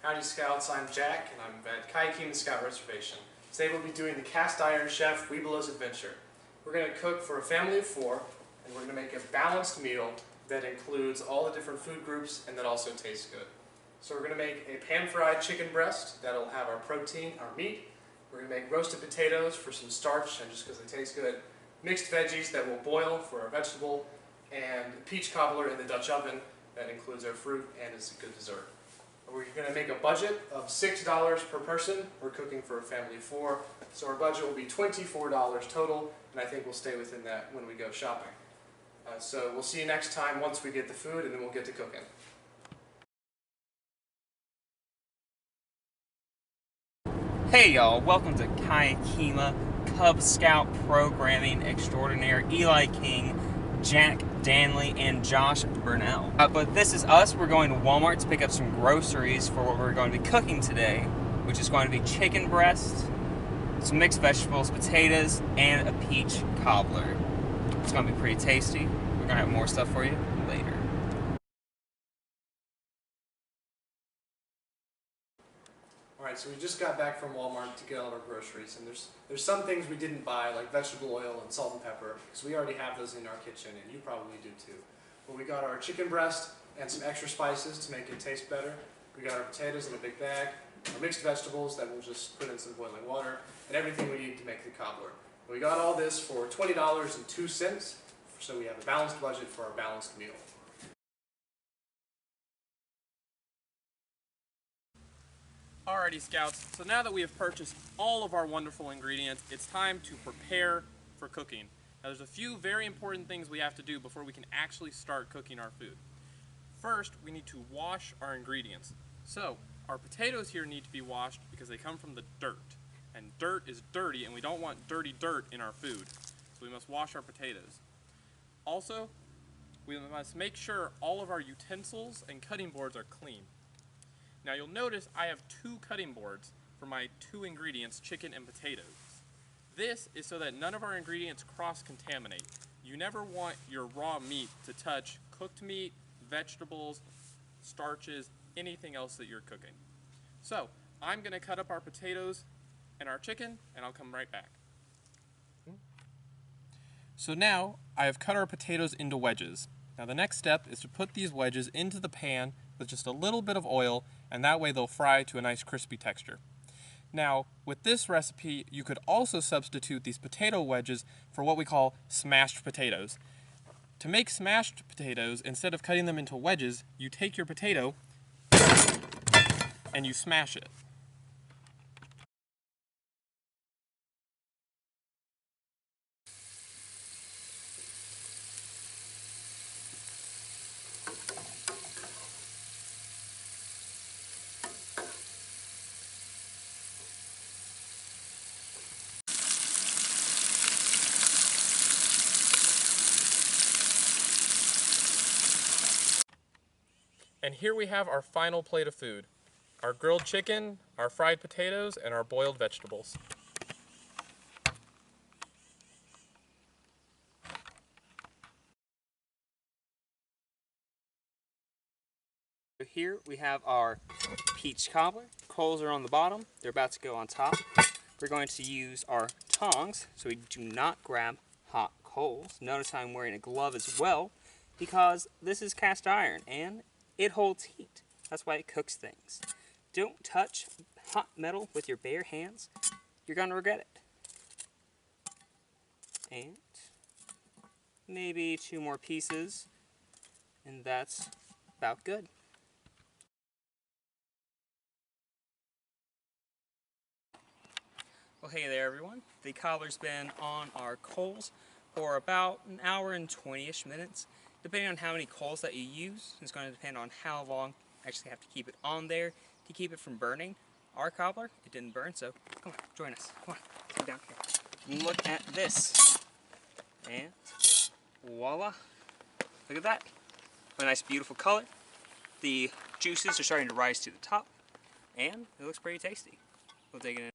Howdy Scouts, I'm Jack and I'm at Kima Scout Reservation. Today we'll be doing the Cast Iron Chef Webelos Adventure. We're going to cook for a family of 4 and we're going to make a balanced meal that includes all the different food groups and that also tastes good. So we're going to make a pan-fried chicken breast that'll have our protein, our meat. We're going to make roasted potatoes for some starch and just because they taste good. Mixed veggies that will boil for our vegetable, and peach cobbler in the Dutch oven that includes our fruit and is a good dessert. We're going to make a budget of $6 per person. We're cooking for a family of 4, so our budget will be $24 total, and I think we'll stay within that when we go shopping. So we'll see you next time once we get the food, and then we'll get to cooking. Hey y'all, welcome to Kima Cub Scout Programming Extraordinaire. Eli King, Jack Danley, and Josh Burnell. But this is us. We're going to Walmart to pick up some groceries for what we're going to be cooking today, which is going to be chicken breast, some mixed vegetables, potatoes, and a peach cobbler. It's going to be pretty tasty. We're going to have more stuff for you later. Alright, so we just got back from Walmart to get all of our groceries, and there's some things we didn't buy, like vegetable oil and salt and pepper, because we already have those in our kitchen, and you probably do too. But we got our chicken breast and some extra spices to make it taste better. We got our potatoes in a big bag, our mixed vegetables that we'll just put in some boiling water, and everything we need to make the cobbler. We got all this for $20.02, so we have a balanced budget for our balanced meal. Alrighty Scouts, so now that we have purchased all of our wonderful ingredients, it's time to prepare for cooking. Now there's a few very important things we have to do before we can actually start cooking our food. First, we need to wash our ingredients. So, our potatoes here need to be washed because they come from the dirt. And dirt is dirty and we don't want dirty dirt in our food. So we must wash our potatoes. Also, we must make sure all of our utensils and cutting boards are clean. Now you'll notice I have 2 cutting boards for my 2 ingredients, chicken and potatoes. This is so that none of our ingredients cross-contaminate. You never want your raw meat to touch cooked meat, vegetables, starches, anything else that you're cooking. So I'm going to cut up our potatoes and our chicken and I'll come right back. So now I have cut our potatoes into wedges. Now the next step is to put these wedges into the pan with just a little bit of oil, and that way they'll fry to a nice crispy texture. Now, with this recipe, you could also substitute these potato wedges for what we call smashed potatoes. To make smashed potatoes, instead of cutting them into wedges, you take your potato and you smash it. And here we have our final plate of food. Our grilled chicken, our fried potatoes, and our boiled vegetables. Here we have our peach cobbler. Coals are on the bottom. They're about to go on top. We're going to use our tongs so we do not grab hot coals. Notice I'm wearing a glove as well because this is cast iron and it holds heat. That's why it cooks things. Don't touch hot metal with your bare hands. You're going to regret it. And maybe 2 more pieces, and that's about good. Well, hey there everyone. The cobbler's been on our coals for about an hour and 20-ish minutes. Depending on how many coals that you use, it's going to depend on how long you actually have to keep it on there to keep it from burning. Our cobbler, it didn't burn, so come on, join us. Come on, sit down here. Look at this. And voila. Look at that. A nice beautiful color. The juices are starting to rise to the top, and it looks pretty tasty. We'll take it in.